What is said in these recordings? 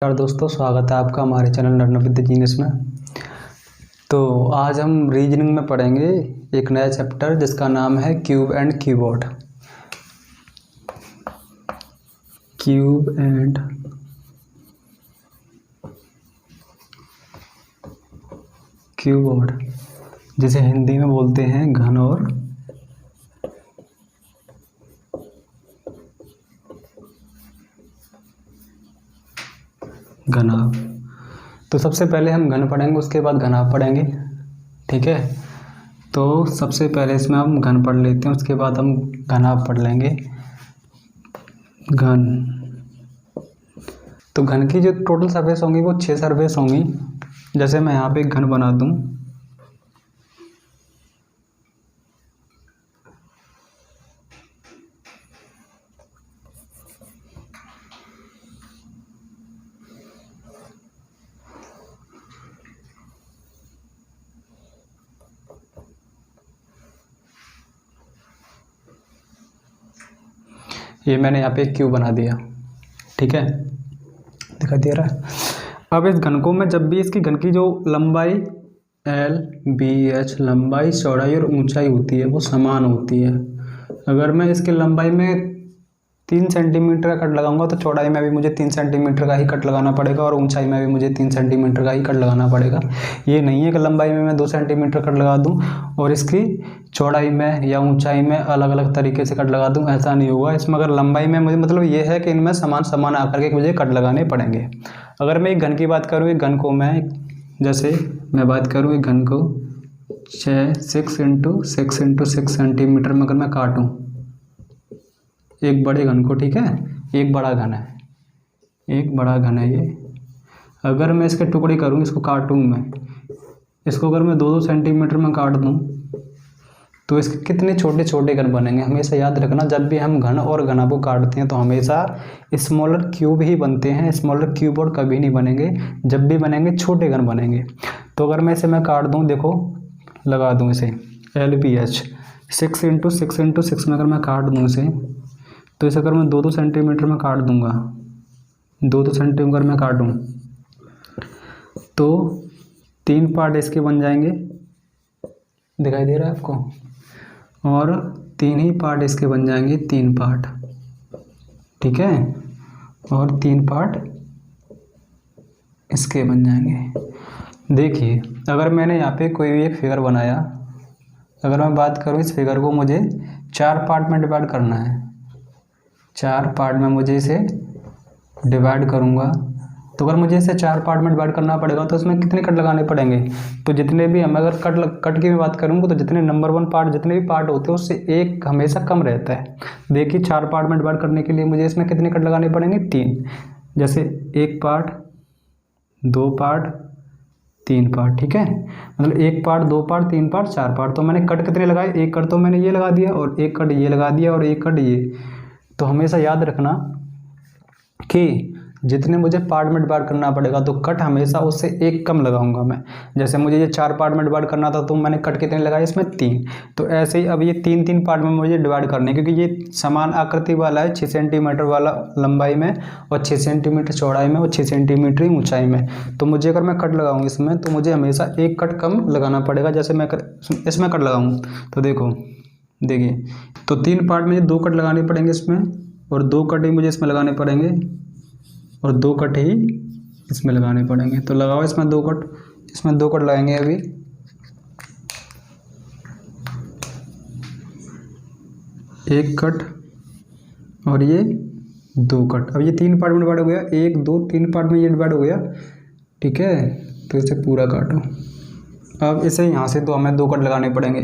नमस्कार दोस्तों, स्वागत है आपका हमारे चैनल लर्न विद जीनियस में। तो आज हम रीजनिंग में पढ़ेंगे एक नया चैप्टर जिसका नाम है cube and keyboard. Cube and keyboard, जिसे हिंदी में बोलते हैं घन और घनाभ। तो सबसे पहले हम घन पढ़ेंगे, उसके बाद घनाभ पढ़ेंगे, ठीक है। तो सबसे पहले इसमें हम घन पढ़ लेते हैं, उसके बाद हम घनाभ पढ़ लेंगे। घन, तो घन की जो टोटल सरफेस होंगी वो 6 सरफेस होंगी। जैसे मैं यहाँ पे एक घन बना दूँ, ये मैंने यहाँ पे एक क्यूब बना दिया, ठीक है, दिखाई दे रहा है। अब इस घन को मैं जब भी इसकी घन की जो लंबाई एल बी एच, लंबाई चौड़ाई और ऊंचाई होती है वो समान होती है। अगर मैं इसकी लंबाई में 3 सेंटीमीटर का कट लगाऊंगा तो चौड़ाई में भी मुझे 3 सेंटीमीटर का ही कट लगाना पड़ेगा और ऊंचाई में भी मुझे 3 सेंटीमीटर का ही कट लगाना पड़ेगा। ये नहीं है कि लंबाई में मैं 2 सेंटीमीटर कट लगा दूं और इसकी चौड़ाई में या ऊंचाई में अलग अलग तरीके से कट लगा दूं, ऐसा नहीं होगा। इसमें अगर लंबाई में मुझे मतलब ये है कि इनमें समान समान आकर के मुझे कट लगाने पड़ेंगे। अगर मैं एक घन की बात करूँ, एक घन को मैं जैसे मैं बात करूँ, एक घन को 6 इंटू 6 सेंटीमीटर में अगर मैं काटूँ एक बड़े घन को, ठीक है, एक बड़ा घन है, एक बड़ा घन है ये। अगर मैं इसके टुकड़े करूँ, इसको काटूँ मैं, इसको अगर मैं 2-2 सेंटीमीटर में काट दूँ तो इसके कितने छोटे छोटे घन बनेंगे। हमेशा याद रखना, जब भी हम घन और घना को काटते हैं तो हमेशा स्मॉलर क्यूब ही बनते हैं, स्मॉलर कीबोर्ड कभी नहीं बनेंगे। जब भी बनेंगे छोटे घन बनेंगे। तो अगर मैं इसे मैं काट दूँ, देखो लगा दूँ इसे एल बी एच, 6 इंटू 6 में अगर मैं काट दूँ इसे, तो इसे अगर मैं 2-2 सेंटीमीटर में काट दूंगा, 2-2 सेंटीमीटर में काटूँ तो 3 पार्ट इसके बन जाएंगे, दिखाई दे रहा है आपको, और 3 ही पार्ट इसके बन जाएंगे, 3 पार्ट, ठीक है, और 3 पार्ट इसके बन जाएंगे। देखिए, अगर मैंने यहाँ पे कोई भी एक फिगर बनाया, अगर मैं बात करूँ इस फिगर को मुझे 4 पार्ट में डिवाइड करना है, 4 पार्ट में मुझे इसे डिवाइड करूँगा, तो अगर मुझे इसे 4 पार्ट में डिवाइड करना पड़ेगा तो इसमें कितने कट लगाने पड़ेंगे। तो जितने भी हम अगर कट की मैं बात करूँगा तो जितने नंबर 1 पार्ट जितने भी पार्ट होते हैं उससे एक हमेशा कम रहता है। देखिए 4 पार्ट में डिवाइड करने के लिए मुझे इसमें कितने कट लगाने पड़ेंगे, 3। जैसे 1 पार्ट, 2 पार्ट, 3 पार्ट, ठीक है, मतलब 1 पार्ट, 2 पार्ट, 3 पार्ट, 4 पार्ट। तो मैंने कट कितने लगाए, एक कट तो मैंने ये लगा दिया और एक कट ये लगा दिया और एक कट ये। तो हमेशा याद रखना कि जितने मुझे पार्ट में डिवाइड करना पड़ेगा तो कट हमेशा उससे एक कम लगाऊंगा मैं। जैसे मुझे ये 4 पार्ट में डिवाइड करना था तो मैंने कट कितने लगाए, इसमें 3। तो ऐसे ही अब ये 3-3 पार्ट में मुझे डिवाइड करने, क्योंकि ये समान आकृति वाला है, 6 सेंटीमीटर वाला लंबाई में और 6 सेंटीमीटर चौड़ाई में और 6 सेंटीमीटर ही ऊँचाई में। तो मुझे अगर मैं कट लगाऊँ इसमें तो मुझे हमेशा एक कट कम लगाना पड़ेगा। जैसे मैं इसमें कट लगाऊँ तो देखिए, तो 3 पार्ट में 2 कट लगाने पड़ेंगे इसमें, और 2 कट ही मुझे इसमें लगाने पड़ेंगे, और 2 कट ही इसमें लगाने पड़ेंगे। तो लगाओ इसमें 2 कट, इसमें 2 कट लगाएंगे अभी, एक कट और ये 2 कट। अब ये 3 पार्ट में डिवाइड हो गया, 1 2 3 पार्ट में ये डिवाइड हो गया, ठीक है। तो इसे पूरा काटो। अब इसे यहाँ से तो हमें 2 कट लगाने पड़ेंगे,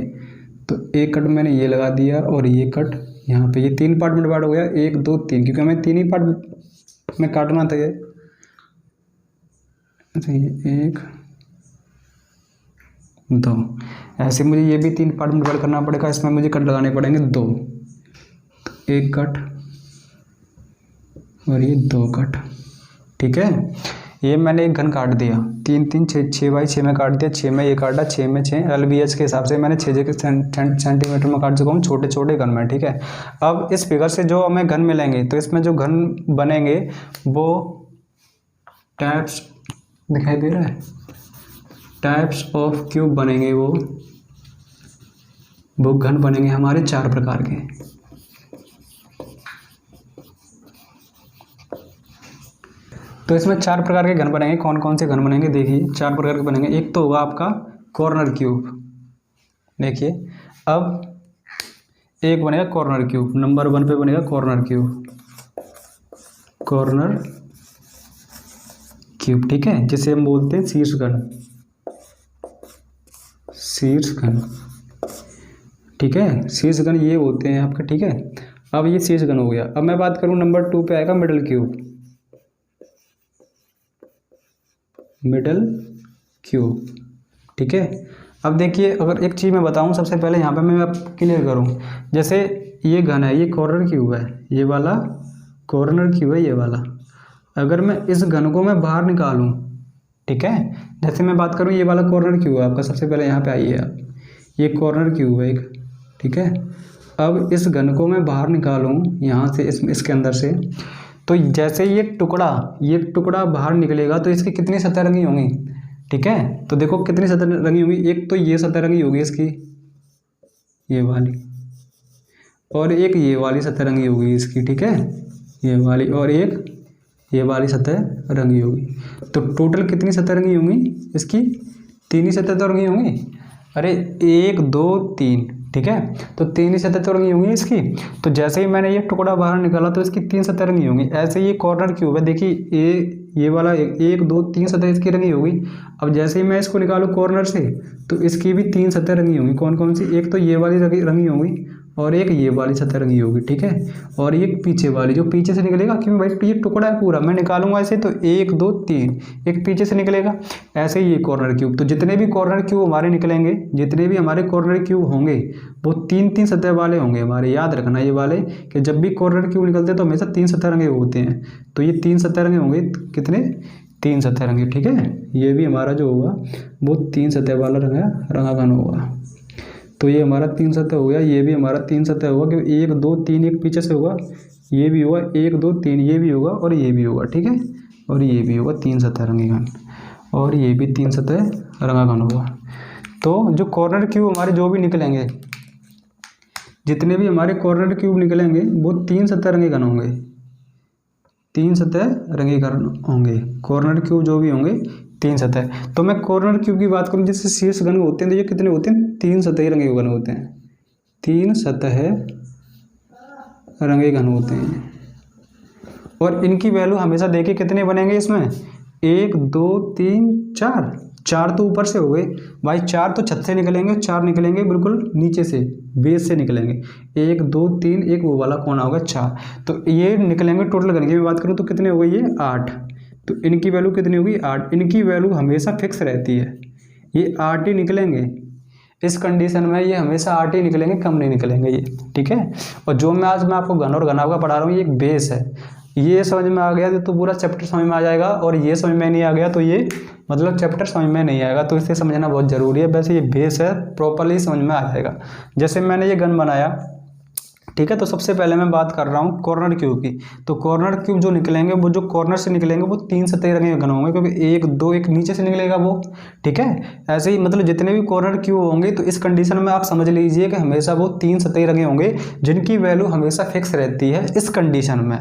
तो एक कट मैंने ये लगा दिया और ये कट यहाँ पे, ये 3 पार्ट में डिवाइड हो गया, 1 2 3, क्योंकि हमें 3 ही पार्ट में काटना था ये। अच्छा, ये 1 2, ऐसे मुझे ये भी 3 पार्ट में डिवाइड करना पड़ेगा, इसमें मुझे कट लगाने पड़ेंगे 2, एक कट और ये 2 कट, ठीक है। ये मैंने एक घन काट दिया, 3 3 6 बाई 6 में काट दिया, 6 में ये काटा, 6 में 6, LBH के हिसाब से मैंने 6 सेंटीमीटर में काट चुका हूँ, छोटे छोटे घन में, ठीक है। अब इस फिगर से जो हमें घन मिलेंगे तो इसमें जो घन बनेंगे वो टाइप्स दिखाई दे रहा है, टाइप्स ऑफ क्यूब बनेंगे वो घन बनेंगे हमारे 4 प्रकार के। तो इसमें 4 प्रकार के घन बनेंगे। कौन कौन से घन बनेंगे देखिए, 4 प्रकार के बनेंगे। एक तो होगा आपका कॉर्नर क्यूब, देखिए अब एक बनेगा कॉर्नर क्यूब, नंबर 1 पे बनेगा कॉर्नर क्यूब, कॉर्नर क्यूब, ठीक है, जिसे हम बोलते हैं शीर्ष घन, शीर्ष घन, ठीक है, शीर्ष घन ये होते हैं आपके, ठीक है। अब ये शीर्ष घन हो गया। अब मैं बात करूं नंबर 2 पे आएगा मिडल क्यूब, मिडल क्यूब, ठीक है। अब देखिए अगर एक चीज़ मैं बताऊं सबसे पहले यहाँ पे मैं क्लियर करूं, जैसे ये घन है, ये कॉर्नर क्यूब है, ये वाला कॉर्नर क्यूब है, ये वाला। अगर मैं इस घन को मैं बाहर निकालूं, ठीक है, जैसे मैं बात करूं ये वाला कॉर्नर क्यूब है आपका, सबसे पहले यहाँ पे आइए आप, ये कॉर्नर क्यूब है एक, ठीक है। अब इस घन को मैं बाहर निकालूं यहाँ से, इसके अंदर से, तो जैसे ये टुकड़ा बाहर निकलेगा तो इसकी कितनी सतह रंगी होंगी, ठीक है। तो देखो कितनी सतह रंगी होंगी, एक तो ये सतह रंगी होगी इसकी, ये वाली, और एक ये वाली सतह रंगी होगी इसकी, ठीक है, ये वाली, और एक ये वाली सतह रंगी होगी। तो टोटल कितनी सतह रंगी होंगी इसकी, 3 ही सतह तो रंगी होंगी। अरे 1 2 3, ठीक है, तो 3 ही सतह तो रंगी होंगी इसकी। तो जैसे ही मैंने ये टुकड़ा बाहर निकाला तो इसकी 3 सतह रंगी होंगी। ऐसे ये कॉर्नर क्यूब है, देखिए ये वाला 1 2 3 सतह इसकी रंगी होगी। अब जैसे ही मैं इसको निकालूँ कॉर्नर से तो इसकी भी 3 सतह रंगी होंगी। कौन कौन सी, एक तो ये वाली रंगी होंगी और एक ये वाली सतह रंगी होगी, ठीक है, और ये पीछे वाली जो पीछे से निकलेगा, क्योंकि भाई ये टुकड़ा है पूरा, मैं निकालूंगा ऐसे तो 1 2 3, एक पीछे से निकलेगा। ऐसे ही ये कॉर्नर क्यूब, तो जितने भी कॉर्नर क्यूब हमारे निकलेंगे, जितने भी हमारे कॉर्नर क्यूब होंगे वो 3 सतह वाले होंगे हमारे। याद रखना ये वाले कि जब भी कॉर्नर क्यूब निकलते हैं तो हमेशा 3 सतह रंगे होते हैं। तो ये 3 सतह रंगे होंगे, कितने, 3 सतह रंगे, ठीक है। ये भी हमारा जो होगा वो 3 सतह वाला रंगा घन होगा। तो ये हमारा 3 सतह हो गया, ये भी हमारा 3 सतह होगा, क्योंकि 1 2 3 एक पीछे से होगा, ये भी होगा 1 2 3, ये भी होगा और ये भी होगा, ठीक है, और ये भी होगा 3 सतह रंगे घन, और ये भी 3 सतह रंगा घन होगा। तो जो कॉर्नर क्यूब हमारे जो भी निकलेंगे, जितने भी हमारे कॉर्नर क्यूब निकलेंगे वो 3 सतह रंगे घन होंगे, 3 सतह रंगे घन होंगे। कॉर्नर क्यूब जो भी होंगे 3 सतह। तो मैं कॉर्नर क्यूब की बात करूं, जैसे शीर्ष घन होते हैं तो ये कितने होते हैं, 3 सतही रंगे घन होते हैं, 3 सतह रंगे घन होते हैं। और इनकी वैल्यू हमेशा देखिए कितने बनेंगे इसमें, 1 2 3 4, 4 तो ऊपर से हो गए भाई, 4 तो छत से निकलेंगे, 4 निकलेंगे बिल्कुल नीचे से, बेस से निकलेंगे, 1 2 3, एक वो वाला कोना होगा 4, तो ये निकलेंगे। टोटल घन की मैं बात करूँ तो कितने हो गए ये 8, तो इनकी वैल्यू कितनी होगी 8। इनकी वैल्यू हमेशा फिक्स रहती है, ये 8 ही निकलेंगे इस कंडीशन में, ये हमेशा 8 ही निकलेंगे, कम नहीं निकलेंगे ये, ठीक है। और जो मैं आज आपको घन और घनाभ का पढ़ा रहा हूँ ये एक बेस है, ये समझ में आ गया तो पूरा चैप्टर समझ में आ जाएगा, और ये समझ में नहीं आ गया तो ये मतलब चैप्टर समझ में नहीं आएगा, तो इसे समझना बहुत ज़रूरी है। वैसे ये बेस है, प्रॉपरली समझ में आ जाएगा। जैसे मैंने ये घन बनाया, ठीक है, तो सबसे पहले मैं बात कर रहा हूँ कॉर्नर क्यूब की। तो कॉर्नर क्यूब जो निकलेंगे वो जो कॉर्नर से निकलेंगे वो 3 सतह रंगे घन होंगे, क्योंकि 1 2 एक नीचे से निकलेगा वो, ठीक है। ऐसे ही मतलब जितने भी कॉर्नर क्यूब होंगे तो इस कंडीशन में आप समझ लीजिए कि हमेशा वो 3 सतह रंगे होंगे, जिनकी वैल्यू हमेशा फिक्स रहती है इस कंडीशन में,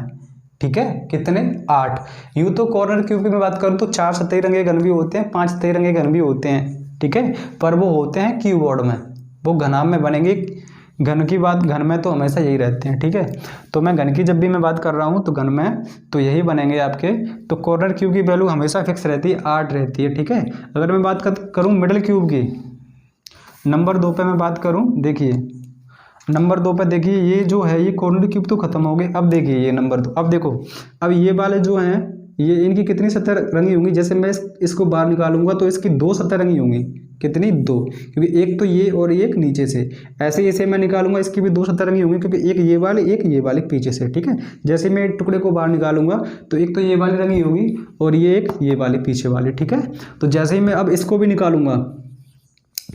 ठीक है। कितने, 8। यूँ तो कॉर्नर क्यूब की मैं बात करूँ तो 4 सतही रंगे घन भी होते हैं, 5 सतही रंगे घन भी होते हैं, ठीक है, पर वो होते हैं क्यूबॉइड में, वो घनाभ में बनेंगे। घन की बात, घन में तो हमेशा यही रहते हैं, ठीक है। तो मैं घन की जब भी मैं बात कर रहा हूँ तो घन में तो यही बनेंगे आपके। तो कॉर्नर क्यूब की वैल्यू हमेशा फिक्स रहती है, 8 रहती है, ठीक है। अगर मैं बात करूँ मिडल क्यूब की, नंबर 2 पे मैं बात करूँ, देखिए नंबर 2 पे देखिए ये जो है ये कॉर्नर क्यूब तो खत्म हो गए। अब देखिए ये नंबर 2, अब देखो अब ये वाले जो हैं ये इनकी कितनी सतह रंगी होंगी, जैसे मैं इसको बाहर निकालूंगा तो इसकी 2 सतह रंगी होंगी, कितनी, 2, क्योंकि एक तो ये और एक नीचे से। ऐसे इसे मैं निकालूंगा इसकी भी 2 सतह रंगी होंगी, क्योंकि एक ये वाली पीछे से, ठीक है। जैसे मैं टुकड़े को बाहर निकालूंगा तो एक तो ये वाली रंगी होगी और ये एक ये वाली पीछे वाली, ठीक है। तो जैसे ही मैं अब इसको भी निकालूंगा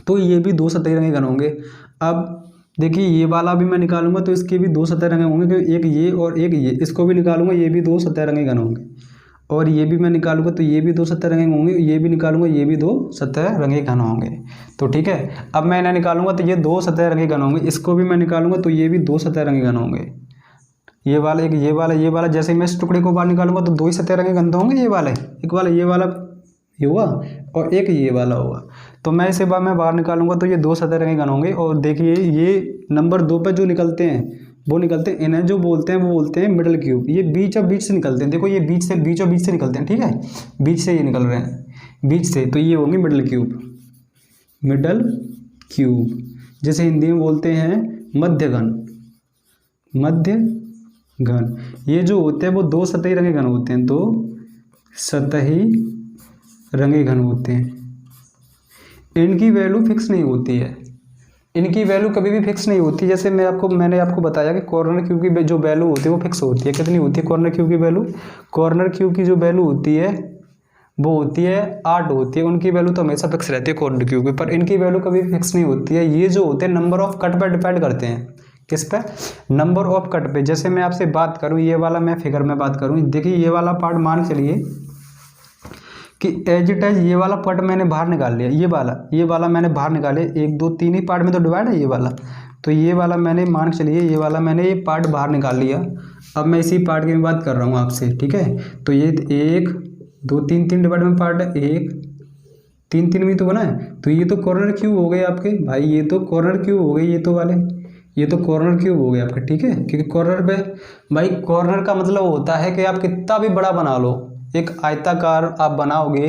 तो ये भी 2 सतह रंगे घन होंगे। अब देखिए ये वाला भी मैं निकालूंगा तो इसके भी 2 सतह रंगे होंगे, क्योंकि एक ये और एक ये, इसको भी निकालूंगा ये भी 2 सतह रंगे घन होंगे। और ये भी मैं निकालूंगा तो ये भी दो सतह रंगे होंगे, ये भी निकालूंगा ये भी दो सतह रंगे घन होंगे। तो ठीक है, अब मैं इन्हें निकालूंगा तो ये दो सतह रंगे घन होंगे, इसको भी मैं निकालूंगा तो ये भी दो सतह रंगे घन होंगे। ये वाला एक ये वाला जैसे मैं इस टुकड़े को बाहर निकालूंगा तो दो ही सतह रंगे घन तो होंगे, ये वाले एक वाला ये हुआ और एक ये वाला होगा। तो मैं इसे मैं बाहर निकालूंगा तो ये दो सतह रंगे घन होंगे। और देखिए ये नंबर 2 पे जो निकलते हैं वो निकलते हैं, इन्हें जो बोलते हैं वो बोलते हैं मिडल क्यूब। ये बीच और बीच से निकलते हैं, देखो ये बीच और बीच से निकलते हैं, ठीक है, बीच से ये निकल रहे हैं बीच से, तो ये होंगे मिडल क्यूब। मिडल क्यूब जैसे हिंदी में बोलते हैं मध्य घन। मध्य घन ये जो होते हैं वो दो सतही रंगे घन होते हैं, दो सतही रंगे घन होते हैं। इनकी वैल्यू फिक्स नहीं होती है, इनकी वैल्यू कभी भी फिक्स नहीं होती। जैसे मैंने आपको बताया कि कॉर्नर क्यूब की जो वैल्यू होती है वो फिक्स होती है। कितनी होती है कॉर्नर क्यूब की वैल्यू? कॉर्नर क्यूब की जो वैल्यू होती है वो होती है 8 होती है, उनकी वैल्यू तो हमेशा फिक्स रहती है कॉर्नर क्यूब की, पर इनकी वैल्यू कभी भी फिक्स नहीं होती है। ये जो होते हैं नंबर ऑफ कट पर डिपेंड करते हैं। किस पे? नंबर ऑफ कट पे। जैसे मैं आपसे बात करूँ, ये वाला मैं फिगर में बात करूँ, देखिए ये वाला पार्ट मान चलिए कि एज इट एज ये वाला पार्ट मैंने बाहर निकाल लिया, ये वाला मैंने बाहर निकाले, 1 2 3 ही पार्ट में तो डिवाइड है ये वाला, तो ये वाला मैंने मान के चलिए ये वाला मैंने ये पार्ट बाहर निकाल लिया। अब मैं इसी पार्ट की बात कर रहा हूँ आपसे, ठीक है। तो ये 1 2 3 3 डिवाइड में पार्ट है, 1 3 3 में तो बना है, तो ये तो कॉर्नर क्यूब हो गए आपके भाई, ये तो कॉर्नर क्यूब हो गए, ये तो वाले ये तो कॉर्नर क्यूब हो गए आपके, ठीक है। क्योंकि कॉर्नर पे भाई कॉर्नर का मतलब होता है कि आप कितना भी बड़ा बना लो, एक आयताकार आप बनाओगे,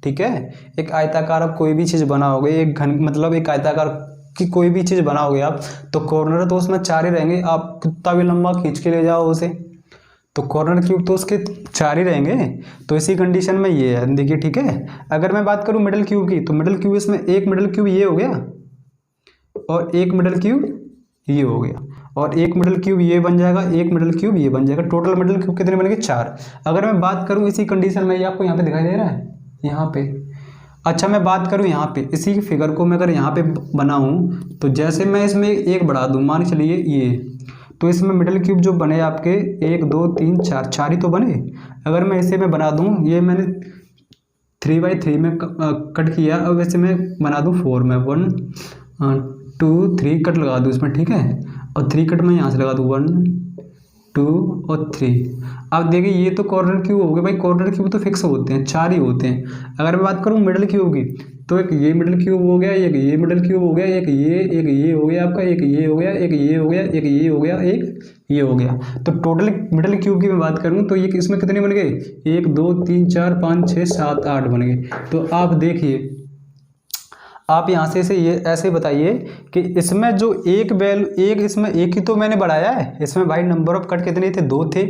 ठीक है, एक आयताकार आप कोई भी चीज़ बनाओगे, एक घन मतलब एक आयताकार की कोई भी चीज़ बनाओगे आप, तो कॉर्नर तो उसमें 4 ही रहेंगे, आप कितना भी लंबा खींच के ले जाओ उसे, तो कॉर्नर क्यूब तो उसके 4 ही रहेंगे। तो इसी कंडीशन में ये है, देखिए, ठीक है। अगर मैं बात करूँ मिडल क्यूब की, तो मिडल क्यूब इसमें एक मिडल क्यूब ये हो गया और एक मिडल क्यूब ये हो गया, और एक मिडल क्यूब ये बन जाएगा, एक मिडल क्यूब ये बन जाएगा। टोटल मिडल क्यूब कितने बनेंगे? 4। अगर मैं बात करूं इसी कंडीशन में, ये आपको यहाँ पे दिखाई दे रहा है, यहाँ पे। अच्छा, मैं बात करूं यहाँ पे इसी फिगर को मैं अगर यहाँ पे बनाऊं, तो जैसे मैं इसमें एक बढ़ा दूं, मान चलिए ये, तो इसमें मिडल क्यूब जो बने आपके 1 2 3 4 4 ही तो बने। अगर मैं इसे मैं बना दूँ, ये मैंने 3/3 में कट किया, अब वैसे मैं बना दूँ 4 में, 1 2 3 कट लगा दूँ इसमें, ठीक है, और 3 कट में यहाँ से लगा दूँ 1 2 और 3। अब देखिए ये तो कॉर्नर क्यूब हो गए भाई, कॉर्नर क्यूब तो फिक्स होते हैं, 4 ही होते हैं। अगर मैं बात करूँ मिडल क्यूब की, तो एक ये मिडल क्यूब हो गया, एक ये मिडल क्यूब हो गया, एक ये हो गया आपका, एक ये हो गया, एक ये हो गया, एक ये हो गया, एक ये हो गया। तो टोटल मिडल क्यूब की मैं बात करूँ तो ये इसमें कितने बन गए? 1 2 3 4 5 6 7 8 बन गए। तो आप देखिए, आप यहाँ से ये ऐसे बताइए कि इसमें जो एक वैल्यू, एक इसमें एक ही तो मैंने बढ़ाया है, इसमें भाई नंबर ऑफ कट कितने थे? 2 थे,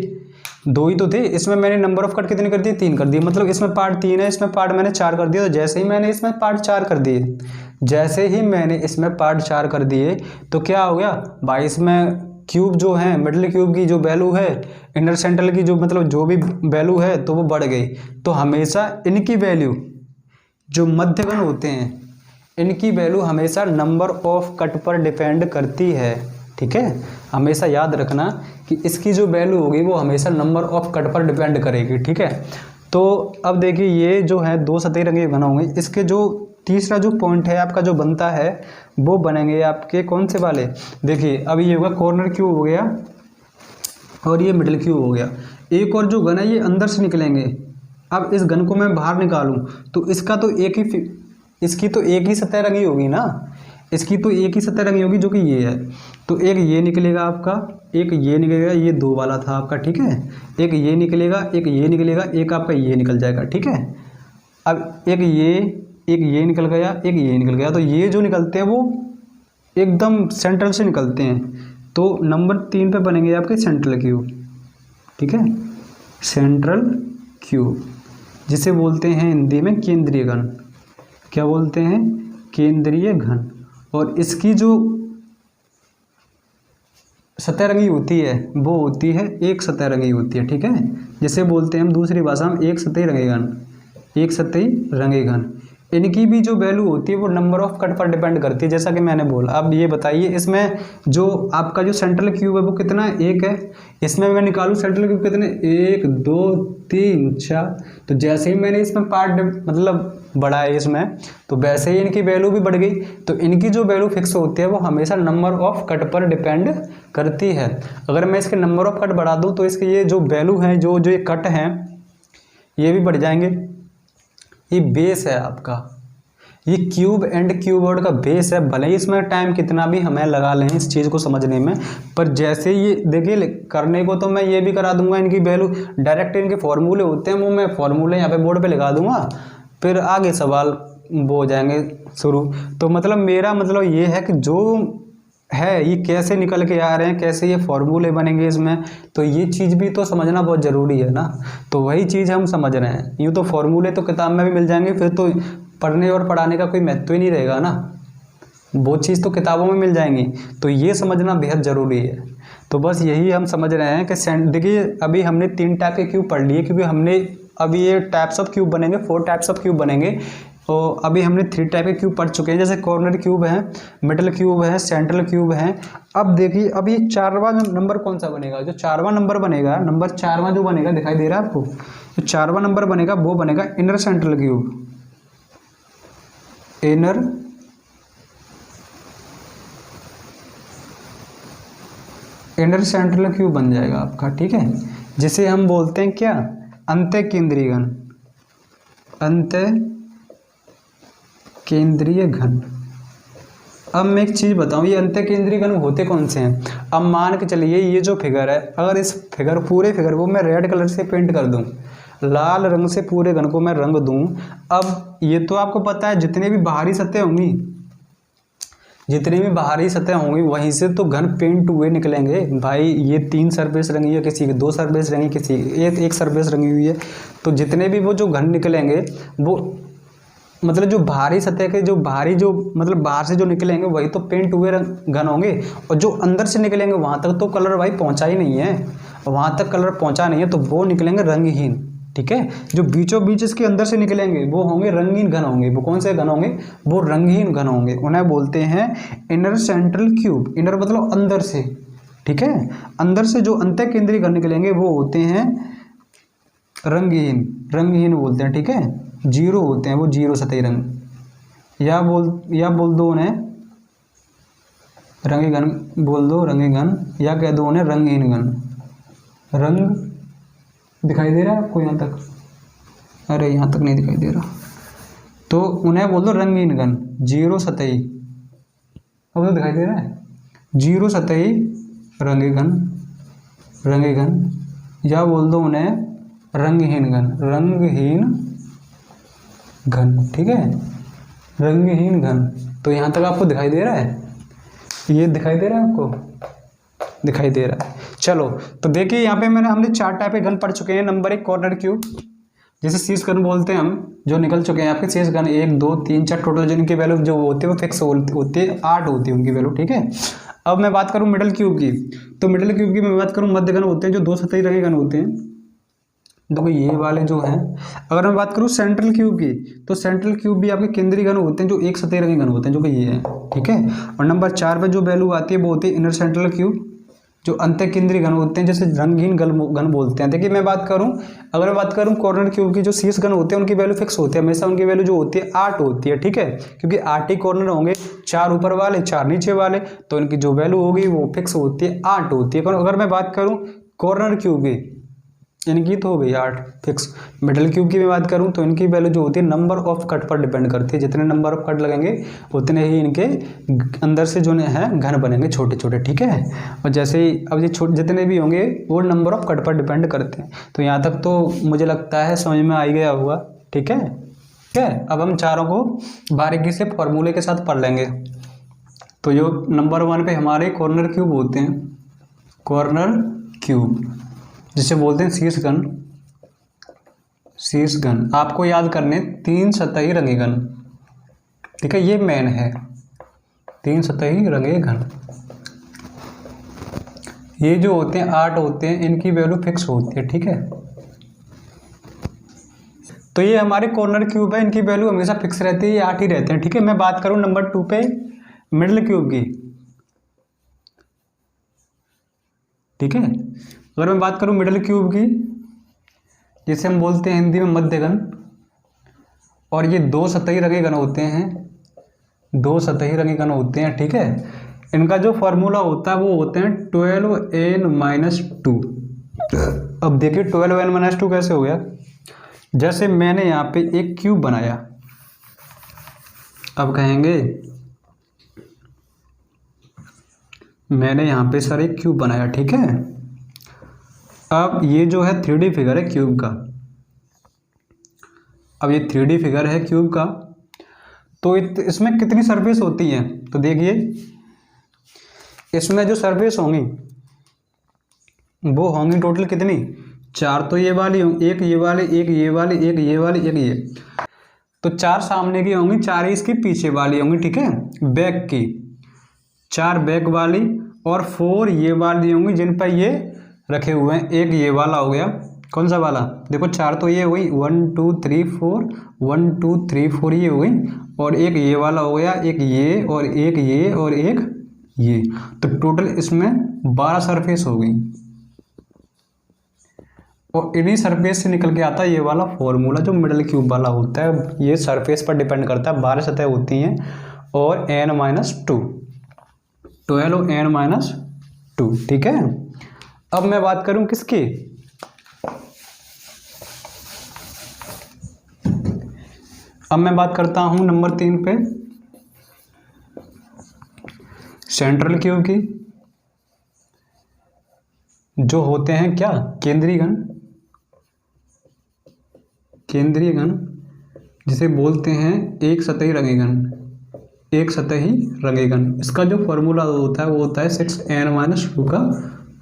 2 ही तो थे। इसमें मैंने नंबर ऑफ कट कितने कर दिए? 3 कर दिए, मतलब इसमें पार्ट 3 है, इसमें पार्ट मैंने 4 कर दिया। तो जैसे ही मैंने इसमें पार्ट 4 कर दिए, जैसे ही मैंने इसमें पार्ट 4 कर दिए, तो क्या हो गया भाई, इसमें क्यूब जो है, मिडल क्यूब की जो वैल्यू है, इनर सेंट्रल की जो मतलब जो भी वैल्यू है, तो वो बढ़ गई। तो हमेशा इनकी वैल्यू जो मध्यगण होते हैं, इनकी वैल्यू हमेशा नंबर ऑफ कट पर डिपेंड करती है, ठीक है। हमेशा याद रखना कि इसकी जो वैल्यू होगी वो हमेशा नंबर ऑफ कट पर डिपेंड करेगी, ठीक है। तो अब देखिए ये जो है दो सतही रंगे घन होंगे, इसके जो तीसरा जो पॉइंट है आपका जो बनता है वो बनेंगे आपके कौन से वाले? देखिए अब ये होगा कॉर्नर क्यूब हो गया और ये मिडल क्यूब हो गया। एक और जो घन है ये अंदर से निकलेंगे। अब इस घन को मैं बाहर निकालूं तो इसका तो इसकी तो एक ही सतह रंगी होगी ना, इसकी तो एक ही सतह रंगी होगी जो कि ये है। तो एक ये निकलेगा आपका, एक ये निकलेगा, ये 2 वाला था आपका, ठीक है। एक ये निकलेगा, एक ये निकलेगा, एक आपका ये निकल जाएगा, ठीक है। अब एक ये निकल गया, एक ये निकल गया। तो ये जो निकलते हैं वो एकदम सेंट्रल से निकलते हैं। तो नंबर 3 पे बनेंगे आपके सेंट्रल क्यूब, ठीक है, सेंट्रल क्यूब, जिसे बोलते हैं हिंदी में केंद्रीय घन। क्या बोलते हैं? केंद्रीय घन। और इसकी जो सतह रंगी होती है वो होती है एक सतह रंगी होती है, ठीक है। जिसे बोलते हैं हम दूसरी भाषा में एक सतही रंगे घन, एक सतही रंगे घन। इनकी भी जो वैल्यू होती है वो नंबर ऑफ कट पर डिपेंड करती है, जैसा कि मैंने बोला। अब ये बताइए इसमें जो आपका जो सेंट्रल क्यूब है वो कितना है, 1 है। इसमें मैं निकालूं सेंट्रल क्यूब कितने, 1 2 3 4। तो जैसे ही मैंने इसमें पार्ट मतलब बढ़ा है इसमें, तो वैसे ही इनकी वैल्यू भी बढ़ गई। तो इनकी जो वैल्यू फिक्स होती है वो हमेशा नंबर ऑफ कट पर डिपेंड करती है। अगर मैं इसके नंबर ऑफ कट बढ़ा दूँ तो इसके ये जो वैल्यू हैं, जो जो ये कट हैं, ये भी बढ़ जाएंगे। ये बेस है आपका, ये क्यूब एंड क्यूबॉइड का बेस है। भले ही इसमें टाइम कितना भी हमें लगा लें इस चीज़ को समझने में, पर जैसे ये देखिए करने को तो मैं ये भी करा दूंगा, इनकी वैल्यू डायरेक्ट इनके फॉर्मूले होते हैं वो मैं फॉर्मूले यहाँ पे बोर्ड पे लगा दूंगा, फिर आगे सवाल वो हो जाएंगे शुरू। तो मतलब मेरा मतलब ये है कि जो है ये कैसे निकल के आ रहे हैं, कैसे ये फॉर्मूले बनेंगे इसमें, तो ये चीज़ भी तो समझना बहुत ज़रूरी है ना। तो वही चीज़ हम समझ रहे हैं। यूँ तो फॉर्मूले तो किताब में भी मिल जाएंगे, फिर तो पढ़ने और पढ़ाने का कोई महत्व ही नहीं रहेगा ना, वो चीज़ तो किताबों में मिल जाएंगी। तो ये समझना बेहद ज़रूरी है। तो बस यही हम समझ रहे हैं कि देखिए अभी हमने 3 टाइप के क्यूब पढ़ लिए, क्योंकि हमने अभी ये टाइप्स ऑफ क्यूब बनेंगे, 4 टाइप्स ऑफ क्यूब बनेंगे। तो अभी हमने 3 टाइप के क्यूब पढ़ चुके हैं, जैसे कॉर्नर क्यूब है, मिडल क्यूब है, सेंट्रल क्यूब है। अब देखिए अब ये 4वां नंबर कौन सा बनेगा, जो 4वां नंबर बनेगा, नंबर 4वां जो बनेगा दिखाई दे रहा है आपको, जो 4वां नंबर बनेगा वो बनेगा inner central cube. Inner central cube बन जाएगा आपका, ठीक है, जिसे हम बोलते हैं क्या, अंत्य केंद्रीय घन। अंत्य केंद्रीय घन। अब मैं एक चीज़ बताऊं, ये अंत्य केंद्रीय घन होते कौन से हैं। अब मान के चलिए ये जो फिगर है, अगर इस फिगर पूरे फिगर को मैं रेड कलर से पेंट कर दूं, लाल रंग से पूरे घन को मैं रंग दूं, अब ये तो आपको पता है जितने भी बाहरी सतह होंगी, जितनी भी बाहरी सतह होंगी वहीं से तो घन पेंट हुए निकलेंगे भाई। ये 3 सरफेस रंगी है, किसी की 2 सरफेस रंगी, किसी एक सरफेस रंगी हुई है। तो जितने भी वो जो घन निकलेंगे वो मतलब जो बाहरी सतह के जो बाहरी जो मतलब बाहर से जो निकलेंगे वही तो पेंट हुए घन होंगे, और जो अंदर से निकलेंगे वहां तक तो कलर भाई पहुंचा ही नहीं है, वहां तक कलर पहुंचा नहीं है, तो वो निकलेंगे रंगहीन, ठीक है। जो बीचों बीच इसके अंदर से निकलेंगे वो होंगे रंगीन घन होंगे। वो कौन से घन होंगे, वो रंगहीन घन होंगे। उन्हें बोलते हैं इनर सेंट्रल क्यूब। इनर मतलब अंदर से, ठीक है। अंदर से जो अंत्य केंद्रीय घन निकलेंगे वो होते हैं रंगहीन, रंगहीन बोलते हैं, ठीक है। जीरो होते हैं वो, जीरो सतही रंग, या बोल दो उन्हें रंगी घन, बोल दो रंगी घन, या कह दो उन्हें रंगहीन घन। रंग दिखाई दे रहा है आपको यहाँ तक, अरे यहाँ तक नहीं दिखाई दे रहा, तो उन्हें बोल दो रंगीन घन, जीरो सतही। अब तो दिखाई दे रहा है, जीरो सतही रंगी घन, रंगी घन, या बोल दो उन्हें रंगहीन घन, रंगहीन घन, ठीक है, रंगहीन घन। तो यहाँ तक आपको दिखाई दे रहा है, ये दिखाई दे रहा है आपको, दिखाई दे रहा है। चलो तो देखिए यहाँ पे हमने 4 टाइप के घन पढ़ चुके हैं। नंबर 1 कॉर्नर क्यूब, जिसे शीर्ष घन बोलते हैं हम, जो निकल चुके हैं आपके शीर्ष घन 1 2 3 4 टोटल, जिनकी वैल्यू जो होती है वो फिक्स होती है, 8 होती है उनकी वैल्यू, ठीक है। अब मैं बात करूँ मिडल क्यूब की, तो मिडल क्यूब की मैं बात करूँ, मध्य घन होते हैं जो 2 सतही रंगे घन होते हैं, देखो ये वाले जो हैं। अगर मैं बात करूँ सेंट्रल क्यूब की, तो सेंट्रल क्यूब भी आपके केंद्रीय घन होते हैं जो 1 सतही रंगे घन होते हैं, जो कि ये है, ठीक है। और नंबर 4 पे जो वैल्यू आती है वो होती है इनर सेंट्रल क्यूब, जो अंत्य केंद्रीय घन होते हैं, जैसे रंगहीन घन बोलते हैं। देखिए मैं बात करूं, अगर मैं बात करूं कॉर्नर क्यूब की, जो शीर्ष घन होते हैं उनकी वैल्यू फिक्स होती है हमेशा, उनकी वैल्यू जो होती है 8 होती है, ठीक है, क्योंकि 8 ही कॉर्नर होंगे, 4 ऊपर वाले 4 नीचे वाले, तो इनकी जो वैल्यू होगी वो फिक्स होती है, 8 होती है। अगर मैं बात करूं कॉर्नर क्यूब की, इनकी तो हो गई 8 फिक्स। मिडल क्यूब की मैं बात करूं तो इनकी वैल्यू जो होती है नंबर ऑफ कट पर डिपेंड करती है, जितने नंबर ऑफ कट लगेंगे उतने ही इनके अंदर से जो है घन बनेंगे छोटे छोटे, ठीक है। और जैसे ही अब ये जितने भी होंगे वो नंबर ऑफ कट पर डिपेंड करते हैं। तो यहाँ तक तो मुझे लगता है समझ में आ ही गया होगा, ठीक है। ठीक है, अब हम चारों को बारीकी से फॉर्मूले के साथ पढ़ लेंगे। तो जो नंबर 1 पे हमारे कॉर्नर क्यूब होते हैं, कॉर्नर क्यूब जिसे बोलते हैं शीर्ष घन। शीर्ष घन आपको याद करने 3 सतही रंगे घन, ठीक है, ये मेन है, 3 सतही रंगे घन। ये जो होते हैं 8 होते हैं, इनकी वैल्यू फिक्स होती है, ठीक है। तो ये हमारे कॉर्नर क्यूब है, इनकी वैल्यू हमेशा फिक्स रहती है, ये 8 ही रहते हैं। ठीक है, मैं बात करूं नंबर 2 पे मिडिल क्यूब की। ठीक है, अगर मैं बात करूं मिडिल क्यूब की, जिसे हम बोलते हैं हिंदी में मध्यघन, और ये 2 सतही रंगे घन होते हैं, 2 सतही रंगे घन होते हैं। ठीक है, इनका जो फॉर्मूला होता है वो होते हैं 12n-2। अब देखिए 12n-2 कैसे हो गया। जैसे मैंने यहाँ पे एक क्यूब बनाया, अब कहेंगे मैंने यहाँ पे सर एक क्यूब बनाया। ठीक है, अब ये जो है 3D फिगर है क्यूब का। अब ये 3D फिगर है क्यूब का, तो इसमें कितनी सरफेस होती है, तो देखिए इसमें जो सरफेस होंगी वो होंगी टोटल कितनी, 4 तो ये वाली होंगी, एक ये वाली, एक ये वाली, एक ये वाली, एक ये, तो 4 सामने की होंगी, 4 इसकी पीछे वाली होंगी। ठीक है, बैक की 4 बैक वाली, और 4 ये वाली होंगी जिन पर ये रखे हुए हैं। एक ये वाला हो गया, कौन सा वाला, देखो 4 तो ये हुई, 1 2 3 4, 1 2 3 4 ये हुई, और एक ये वाला हो गया, एक ये, और एक ये, और एक ये, तो टोटल इसमें 12 सरफेस हो गई। और इन्हीं सरफेस से निकल के आता है ये वाला फॉर्मूला जो मिडल क्यूब वाला होता है। ये सरफेस पर डिपेंड करता है, 12 सतह होती हैं और n-2, 12n-2। ठीक है, अब मैं बात करूं किसकी, अब मैं बात करता हूं नंबर 3 पे सेंट्रल क्यूब की, जो होते हैं क्या, केंद्रीय घन, केंद्रीय घन जिसे बोलते हैं एक सतही रंगे घन, एक सतही रंगे घन। इसका जो फॉर्मूला होता है वो होता है 6n-2 का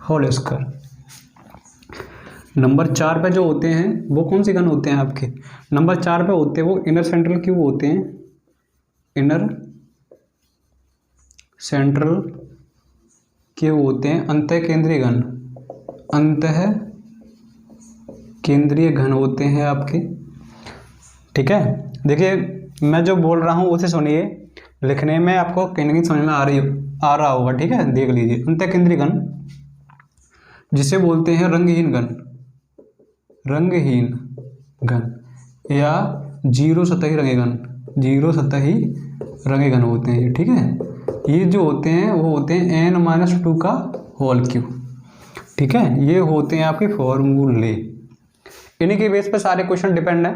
होल स्क्वायर। नंबर 4 पे जो होते हैं वो कौन सी घन होते हैं आपके, नंबर 4 पे होते हैं वो इनर सेंट्रल क्यूब होते हैं, इनर सेंट्रल क्यूब होते हैं, अंतः केंद्रीय घन, अंतः केंद्रीय घन होते हैं आपके। ठीक है, देखिए मैं जो बोल रहा हूँ उसे सुनिए, लिखने में आपको कहीं ना कहीं समझ में आ रहा होगा। ठीक है, देख लीजिए, अंतः केंद्रीय घन जिसे बोलते हैं रंगहीन घन, रंगहीन घन, या जीरो सतही रंगे घन, जीरो सतही रंगे घन होते हैं। ठीक है, ये जो होते हैं वो होते हैं n-2 का होल क्यूब। ठीक है, ये होते हैं आपके फॉर्मूले, इन्हीं के बेस पर सारे क्वेश्चन डिपेंड है।